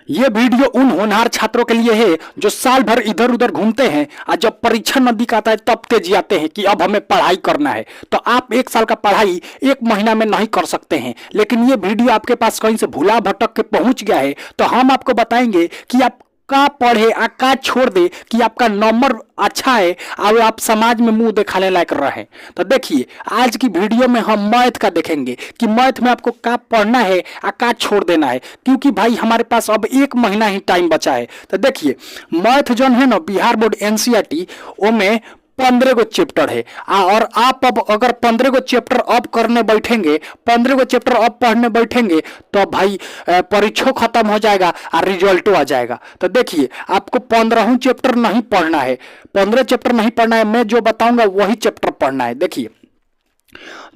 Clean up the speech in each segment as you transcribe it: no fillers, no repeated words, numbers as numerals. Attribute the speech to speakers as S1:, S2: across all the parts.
S1: ये वीडियो उन होनहार छात्रों के लिए है जो साल भर इधर उधर घूमते हैं और जब परीक्षा नजदीक आता है तब तेजी आते हैं कि अब हमें पढ़ाई करना है। तो आप एक साल का पढ़ाई एक महीना में नहीं कर सकते हैं, लेकिन ये वीडियो आपके पास कहीं से भुला भटक के पहुंच गया है तो हम आपको बताएंगे कि आप का पढ़े आ का छोड़ दे कि आपका नंबर अच्छा है और आप समाज में मुंह दिखाने लायक रहे। तो देखिए आज की वीडियो में हम मैथ का देखेंगे कि मैथ में आपको का पढ़ना है आ का छोड़ देना है, क्योंकि भाई हमारे पास अब एक महीना ही टाइम बचा है। तो देखिए मैथ जो है ना बिहार बोर्ड एनसीईआरटी में 15 गो चैप्टर है और आप अब अगर 15 गो चैप्टर अब करने बैठेंगे, 15 गो चैप्टर अब पढ़ने बैठेंगे तो भाई परीक्षा खत्म हो जाएगा और रिजल्टो आ जाएगा। तो देखिए आपको 15 चैप्टर नहीं पढ़ना है, 15 चैप्टर नहीं पढ़ना है, मैं जो बताऊंगा वही चैप्टर पढ़ना है। देखिए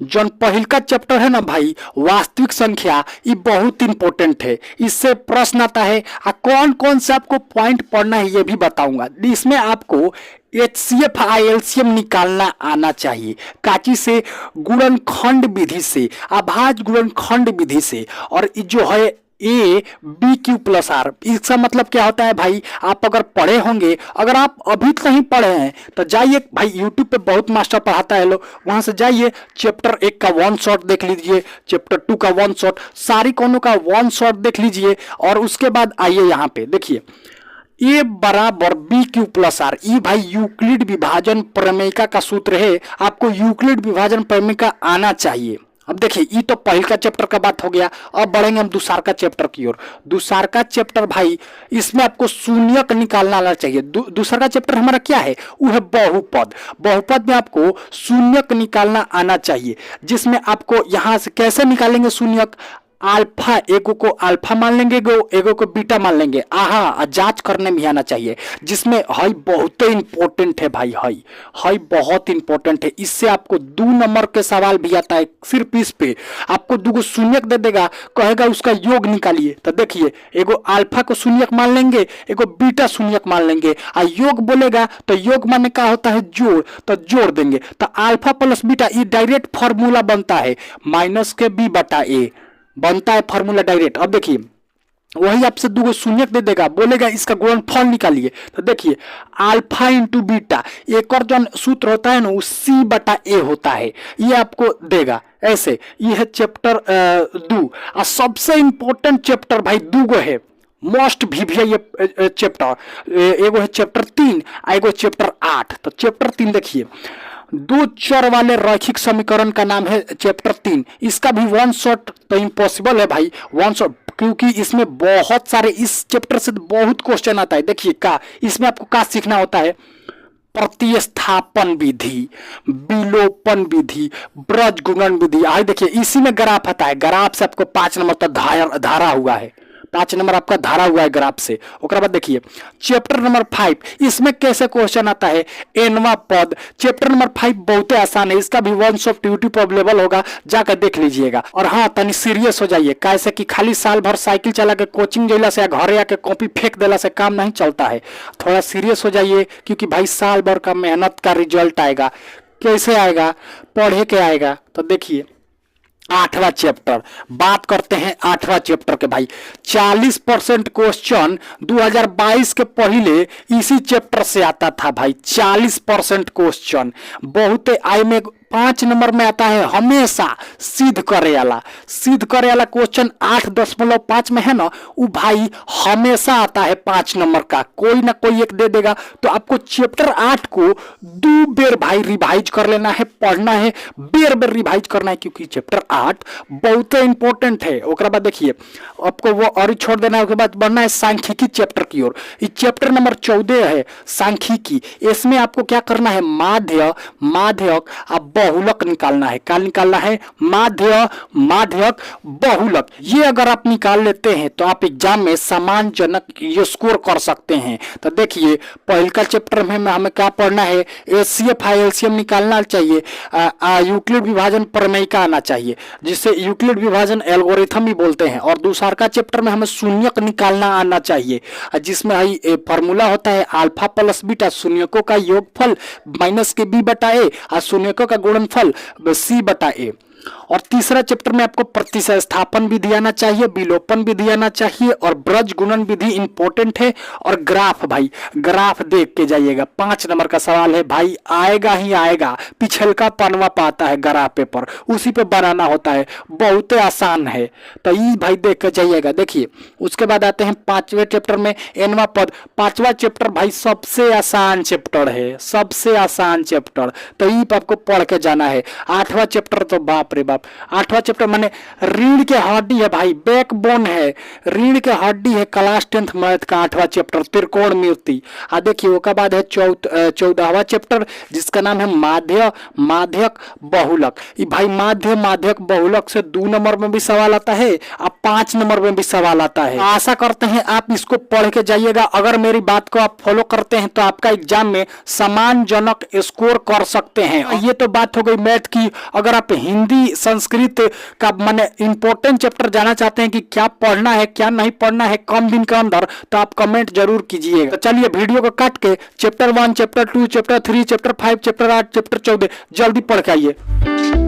S1: जौन पहिल का चैप्टर है ना भाई वास्तविक संख्या, ये बहुत इंपॉर्टेंट है, इससे प्रश्न आता है और कौन कौन से आपको पॉइंट पढ़ना है ये भी बताऊंगा। इसमें आपको HCF एलसीएम निकालना आना चाहिए, काची से, गुणनखंड विधि से, अभाज्य गुणनखंड विधि से, और जो है A BQ+R। इसका मतलब क्या होता है भाई, आप अगर पढ़े होंगे, अगर आप अभी तक नहीं पढ़े हैं तो जाइए भाई यूट्यूब पे बहुत मास्टर पढ़ाता है लोग, वहां से जाइए चैप्टर 1 का 1 शॉट देख लीजिए, चैप्टर 2 का 1 शॉट, सारी कोनों का 1 शॉट देख लीजिए और उसके बाद आइए यहाँ पे देखिए A बराबर BQ+R। ये भाई यूक्लिड विभाजन प्रमेयिका का सूत्र है, आपको यूक्लिड विभाजन प्रमेयिका आना चाहिए। अब देखिए ये तो पहल का चैप्टर का बात हो गया, अब बढ़ेंगे हम दूसरा का चैप्टर की ओर। दूसरा का चैप्टर भाई इसमें आपको शून्यक निकालना आना चाहिए। दूसरा का चैप्टर हमारा क्या है, वो है बहुपद। बहुपद में आपको शून्यक निकालना आना चाहिए, जिसमें आपको यहां से कैसे निकालेंगे शून्यक, अल्फा एगो को अल्फा मान लेंगे, एगो को बीटा मान लेंगे, आहा जांच करने में आना चाहिए, जिसमें हई बहुत इंपॉर्टेंट है भाई, हई बहुत इंपॉर्टेंट है। इससे आपको 2 नंबर के सवाल भी आता है, सिर्फ इस पे आपको 2 शून्यक दे देगा, कहेगा उसका योग निकालिए। तो देखिए एगो अल्फा को शून्यक मान लेंगे, एगो बीटा शून्यक मान लेंगे, और योग बोलेगा तो योग माने क्या होता है, जोड़, तो जोड़ देंगे। तो अल्फा प्लस बीटा ये डायरेक्ट फॉर्मूला बनता है, -B/A बनता है फॉर्मूला डायरेक्ट। अब देखिए वही आपसे 2 शून्यक दे देगा, बोलेगा इसका गुणनफल निकालिए। तो देखिए अल्फा इंटू बीटा, एक और जो सूत्र होता है ना वो C/A होता है, ये आपको देगा ऐसे। ये है चैप्टर 2 और सबसे इंपॉर्टेंट चैप्टर भाई 2 गो है, मोस्ट भी है ये चैप्टर। एगो है चैप्टर 3, एगो चैप्टर 8। तो चैप्टर 3 देखिए 2 चर वाले रैखिक समीकरण का नाम है चैप्टर 3। इसका भी 1 शॉट तो इम्पॉसिबल है भाई, 1 शॉट, क्योंकि इसमें बहुत सारे, इस चैप्टर से बहुत क्वेश्चन आता है। देखिए का इसमें आपको का सीखना होता है, प्रतिस्थापन विधि, विलोपन विधि, ब्रज गुणन विधि। आई देखिए इसी में ग्राफ आता है, ग्राफ से आपको 5 नंबर तक धारा हुआ है, 5 नंबर आपका धारा हुआ है ग्राफ से। उसके बाद देखिए चैप्टर नंबर 5, इसमें कैसे क्वेश्चन आता है, एनवा पद। चैप्टर नंबर 5 बहुत आसान है, इसका भी 1 शॉट यूट्यूब अवेलेबल होगा, जाकर देख लीजिएगा। और हाँ तनी सीरियस हो जाइए, कैसे कि खाली साल भर साइकिल चला के कोचिंग जैला से या घरे आके कॉपी फेंक देला से काम नहीं चलता है, थोड़ा सीरियस हो जाइए, क्योंकि भाई साल भर का मेहनत का रिजल्ट आएगा। कैसे आएगा, पढ़े के आएगा। तो देखिए 8वां चैप्टर, बात करते हैं 8वां चैप्टर के भाई। 40% क्वेश्चन 2022 के पहले इसी चैप्टर से आता था भाई, 40% क्वेश्चन। बहुत आई में 5 नंबर में आता है हमेशा सिद्ध करे वाला, सिद्ध करे वाला क्वेश्चन 8.5 में है ना, वो भाई हमेशा आता है 5 नंबर का, कोई ना कोई एक दे देगा। तो आपको चैप्टर 8 को 2 बेर भाई रिवाइज कर लेना है, पढ़ना है, बेर रिवाइज करना है, क्योंकि चैप्टर 8 बहुत इंपॉर्टेंट है। उसके बाद देखिए आपको वो और ही छोड़ देना है, उसके बाद बढ़ना है सांख्यिकी चैप्टर की ओर। ये चैप्टर नंबर 14 है सांख्यिकी। इसमें आपको क्या करना है, माध्य, माध्यक, अब बहुलक निकालना है। क्या निकालना है, माध्य, माध्यक, बहुलक। ये अगर आप निकाल लेते हैं तो आप एग्जाम में सम्मानजनक ये स्कोर कर सकते हैं। तो देखिए पहल का चैप्टर में हमें क्या पढ़ना है, HCF एलसीएम निकालना चाहिए, यूक्लिड विभाजन प्रमेयिका आना चाहिए, जिसे यूक्लिड विभाजन एल्गोरिथम भी बोलते हैं। और दूसरा का चैप्टर में हमें शून्यक निकालना आना चाहिए, जिसमें फॉर्मूला होता है अल्फा प्लस बीटा, शून्यकों का योगफल -B/A और शून्यकों का गुणनफल C/A। और तीसरा चैप्टर में आपको प्रतिशत स्थापन विधि आना चाहिए, विलोपन विधि आना चाहिए और ब्रज गुणन विधि इंपॉर्टेंट है। और ग्राफ, भाई ग्राफ देख के जाइएगा, 5 नंबर का सवाल है भाई, आएगा ही आएगा। पिछलका पनवा पाता है ग्राफ पेपर, उसी पे बनाना होता है, बहुत आसान है। तो ये भाई देख के जाइएगा। देखिए उसके बाद आते हैं 5वें चैप्टर में एनवा पद। 5वां चैप्टर भाई सबसे आसान चैप्टर है, सबसे आसान चैप्टर, तो ये आपको पढ़ के जाना है। 8वां चैप्टर तो बाप रे बाप, 8वां चैप्टर माने रीढ़ के हड्डी है भाई, बैकबोन है, रीढ़ के हड्डी है। क्लास 10th मैथ का 8वां चैप्टर त्रिकोणमिति। देखिए उसके बाद है 14वां चैप्टर जिसका नाम है माध्य माध्यक बहुलक। ये भाई माध्य माध्यक बहुलक से 2 नंबर में भी सवाल आता है और 5 नंबर में भी सवाल आता है। आशा करते हैं आप इसको पढ़ के जाइएगा। अगर मेरी बात को आप फॉलो करते हैं तो आपका एग्जाम में सम्मानजनक स्कोर कर सकते हैं। ये तो बात हो गई मैथ की। अगर आप हिंदी संस्कृत का माने इंपॉर्टेंट चैप्टर जाना चाहते हैं कि क्या पढ़ना है क्या नहीं पढ़ना है कम दिन के अंदर, तो आप कमेंट जरूर कीजिएगा। तो चलिए वीडियो को काट के chapter 1, chapter 2, chapter 3, chapter 5, chapter 8, chapter 14 जल्दी पढ़ के आइए।